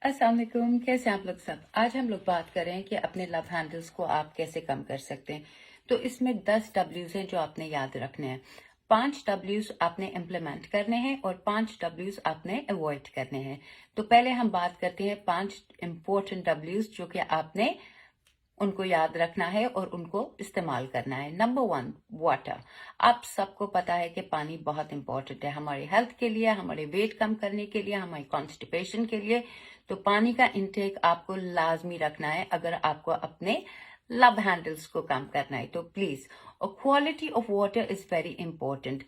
अस्सलाम वालेकुम। कैसे हैं आप लोग सब। आज हम लोग बात कर रहे हैं कि अपने लव हैंडल्स को आप कैसे कम कर सकते हैं। तो इसमें 10 डब्ल्यूज हैं जो आपने याद रखने हैं। 5 डब्ल्यूज आपने इम्प्लीमेंट करने हैं और 5 डब्ल्यूज आपने अवॉइड करने हैं। तो पहले हम बात करते हैं 5 इंपॉर्टेंट डब्ल्यूज जो कि आपने उनको याद रखना है और उनको इस्तेमाल करना है। Number 1, water. आप सबको पता है कि पानी बहुत इंपॉर्टेंट है हमारी हेल्थ के लिए, हमारे वेट कम करने के लिए, हमारी कॉन्स्टिपेशन के लिए। तो पानी का इंटेक आपको लाजमी रखना है अगर आपको अपने लव हैंडल्स को कम करना है। तो please, quality of water is very important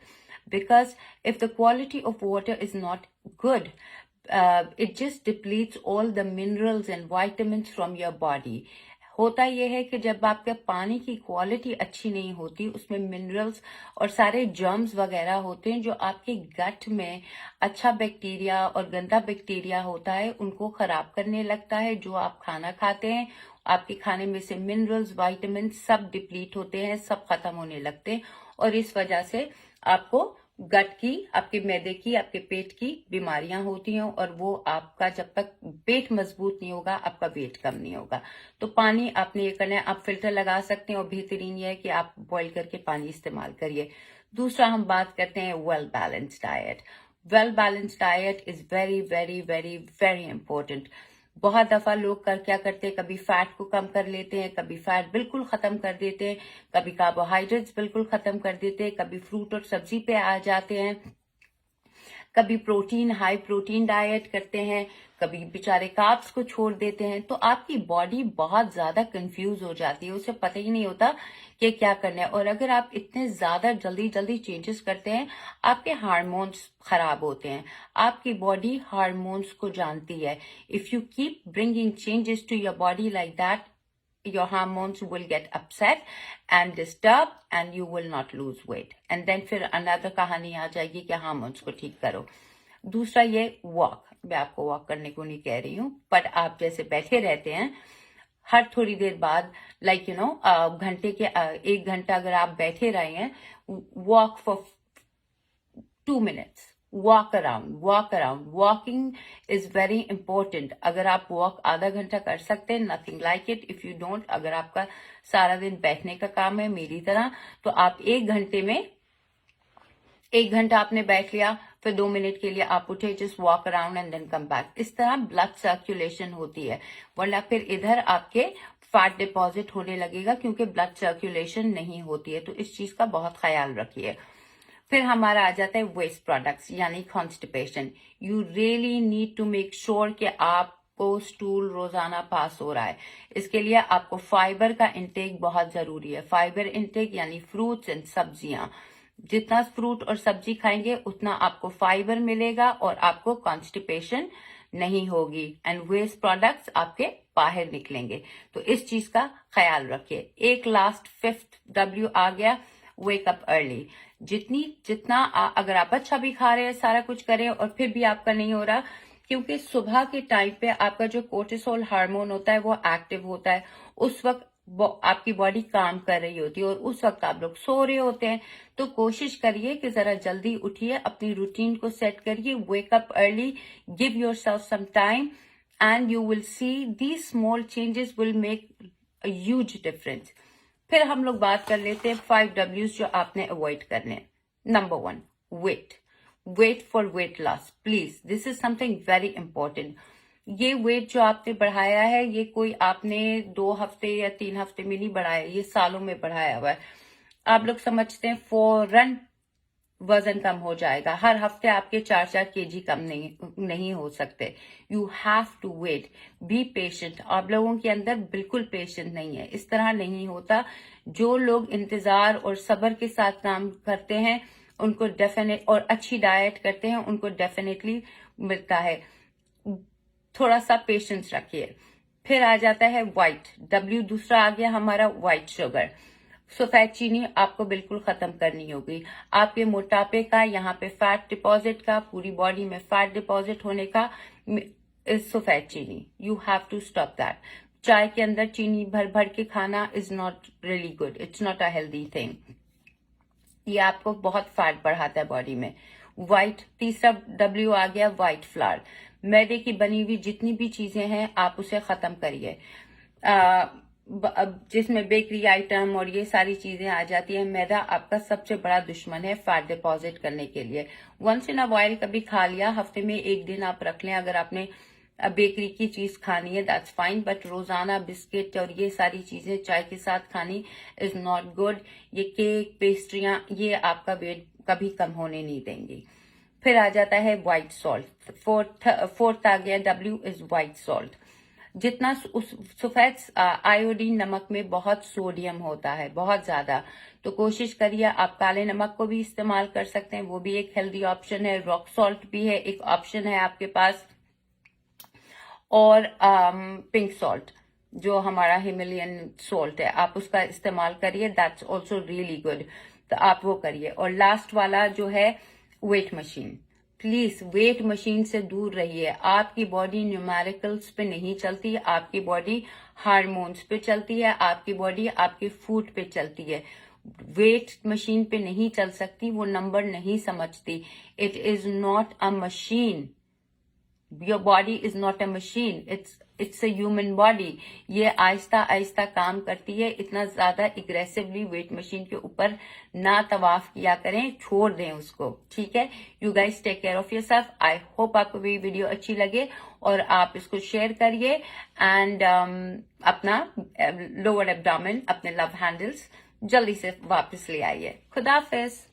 because if the quality of water is not good, it just depletes all the minerals and vitamins from your body. होता यह है कि जब आपके पानी की क्वालिटी अच्छी नहीं होती, उसमें मिनरल्स और सारे जर्म्स वगैरह होते हैं जो आपके गट में अच्छा बैक्टीरिया और गंदा बैक्टीरिया होता है उनको खराब करने लगता है। जो आप खाना खाते हैं, आपके खाने में से मिनरल्स, विटामिन सब डिप्लीट होते हैं, सब खत्म होने लगते हैं और इस वजह से आपको गट की, आपके मैदे की, आपके पेट की बीमारियां होती हैं और वो आपका जब तक पेट मजबूत नहीं होगा आपका वेट कम नहीं होगा। तो पानी आपने ये करना है, आप फिल्टर लगा सकते हैं और बेहतरीन ये है कि आप बॉईल करके पानी इस्तेमाल करिए। दूसरा हम बात करते हैं well balanced diet. Well balanced diet is very very very very important. बहुत दफा लोग क्या करते हैं, कभी फैट को कम कर लेते हैं, कभी फैट बिल्कुल खत्म कर देते हैं, कभी कार्बोहाइड्रेट्स बिल्कुल खत्म कर देते हैं, कभी फ्रूट और सब्जी पे आ जाते हैं, कभी प्रोटीन, हाई प्रोटीन डाइट करते हैं, कभी बेचारे कार्ब्स को छोड़ देते हैं। तो आपकी बॉडी बहुत ज्यादा कंफ्यूज हो जाती है, उसे पता ही नहीं होता कि क्या करना है। और अगर आप इतने ज्यादा जल्दी जल्दी चेंजेस करते हैं, आपके हार्मोन्स खराब होते हैं। आपकी बॉडी हार्मोन्स को जानती है। If you keep bringing changes to your body like that, your hormones will get upset and disturbed and you will not lose weight. And then फिर another कहानी आ जाएगी कि हार्मोन्स को ठीक करो। दूसरा ये वॉक। मैं आपको वॉक करने को नहीं कह रही हूँ, बट आप जैसे बैठे रहते हैं हर थोड़ी देर बाद, लाइक घंटे के 1 घंटा अगर आप बैठे रहे हैं, walk for 2 minutes. Walk around, walk around. Walking is very important. अगर आप वॉक आधा घंटा कर सकते हैं, nothing like it. If you don't, अगर आपका सारा दिन बैठने का काम है मेरी तरह, तो आप 1 घंटे में 1 घंटा आपने बैठ लिया, फिर 2 मिनट के लिए आप उठे, just walk around and then come back. इस तरह ब्लड सर्कुलेशन होती है, वरना फिर इधर आपके फैट डिपॉजिट होने लगेगा क्योंकि ब्लड सर्कुलेशन नहीं होती है। तो इस चीज का बहुत ख्याल रखिए। फिर हमारा आ जाता है वेस्ट प्रोडक्ट्स यानी constipation. You really need to make sure कि आपको स्टूल रोजाना पास हो रहा है। इसके लिए आपको फाइबर का इंटेक बहुत जरूरी है। फाइबर इंटेक यानी फ्रूट्स एंड सब्जियां। जितना फ्रूट और सब्जी खाएंगे उतना आपको फाइबर मिलेगा और आपको कॉन्स्टिपेशन नहीं होगी एंड वेस्ट प्रोडक्ट्स आपके बाहर निकलेंगे। तो इस चीज का ख्याल रखिए। एक लास्ट 5th डब्ल्यू आ गया, वेक अप अर्ली। जितना अगर आप अच्छा भी खा रहे हैं, सारा कुछ करें और फिर भी आपका नहीं हो रहा, क्योंकि सुबह के टाइम पे आपका जो कोर्टिसोल हार्मोन होता है वो एक्टिव होता है। उस वक्त आपकी बॉडी काम कर रही होती है और उस वक्त आप लोग सो रहे होते हैं। तो कोशिश करिए कि जरा जल्दी उठिए, अपनी रूटीन को सेट करिए। Wake up early, give yourself some time and you will see these small changes will make a huge difference. फिर हम लोग बात कर लेते हैं 5 डब्ल्यूज जो आपने अवॉइड करने। Number 1, wait. Wait for weight loss. Please, this is something very important. ये वेट जो आपने बढ़ाया है, ये कोई आपने 2 हफ्ते या 3 हफ्ते में नहीं बढ़ाया, ये सालों में बढ़ाया हुआ है। आप लोग समझते हैं फौरन वजन कम हो जाएगा। हर हफ्ते आपके 4-4 केजी कम नहीं हो सकते। You have to wait, be patient. आप लोगों के अंदर बिल्कुल पेशेंट नहीं है, इस तरह नहीं होता। जो लोग इंतजार और सब्र के साथ काम करते हैं उनको डेफिनेट, और अच्छी डाइट करते हैं उनको डेफिनेटली मिलता है। थोड़ा सा पेशेंस रखिए। फिर आ जाता है व्हाइट डब्ल्यू। दूसरा आ गया हमारा व्हाइट शुगर। सफेद चीनी आपको बिल्कुल खत्म करनी होगी। आपके मोटापे का, यहाँ पे फैट डिपॉजिट का, पूरी बॉडी में फैट डिपॉजिट होने का सफेद चीनी। You have to stop that. चाय के अंदर चीनी भर भर के खाना is not really good, it's not a healthy thing. ये आपको बहुत फैट बढ़ाता है बॉडी में। व्हाइट, तीसरा डब्ल्यू आ गया व्हाइट फ्लावर। मैदे की बनी हुई जितनी भी चीजें हैं आप उसे खत्म करिए। अब जिसमें बेकरी आइटम और ये सारी चीजें आ जाती है, मैदा आपका सबसे बड़ा दुश्मन है फैट डिपॉजिट करने के लिए। वंस इन अ वाइल कभी खा लिया, हफ्ते में एक दिन आप रख लें अगर आपने बेकरी की चीज खानी है, दैट्स फाइन, बट रोजाना बिस्किट और ये सारी चीजें चाय के साथ खानी इज नॉट गुड। ये केक, पेस्ट्रियां, ये आपका वेट कभी कम होने नहीं देंगी। फिर आ जाता है व्हाइट सॉल्ट। फोर्थ आ गया डब्ल्यू इज व्हाइट सॉल्ट। जितना उस सफेद आयोडीन नमक में बहुत सोडियम होता है, बहुत ज्यादा, तो कोशिश करिए आप काले नमक को भी इस्तेमाल कर सकते हैं, वो भी एक हेल्दी ऑप्शन है। रॉक सॉल्ट भी है, एक ऑप्शन है आपके पास। और पिंक सॉल्ट जो हमारा हिमालयन सॉल्ट है, आप उसका इस्तेमाल करिए, दैट्स ऑल्सो रियली गुड, तो आप वो करिए। और लास्ट वाला जो है weight machine, please weight machine से दूर रहिए। आपकी बॉडी न्यूमेरिकल्स पे नहीं चलती, आपकी बॉडी हार्मोन्स पे चलती है, आपकी बॉडी आपके फूड पे चलती है। वेट मशीन पे नहीं चल सकती, वो नंबर नहीं समझती। It is not a machine, your body is not a machine, it's a human body. ये आहिस्ता आहिस्ता काम करती है, इतना ज्यादा एग्रेसिवली वेट मशीन के ऊपर ना तवाफ किया करें, छोड़ दें उसको, ठीक है। You guys take care of yourself. I hope आपको ये वीडियो अच्छी लगे और आप इसको शेयर करिए। एंड अपना लोअर एब्डोमेन, अपने लव हैंडल्स जल्दी से वापस ले आइए। खुदा हाफिज।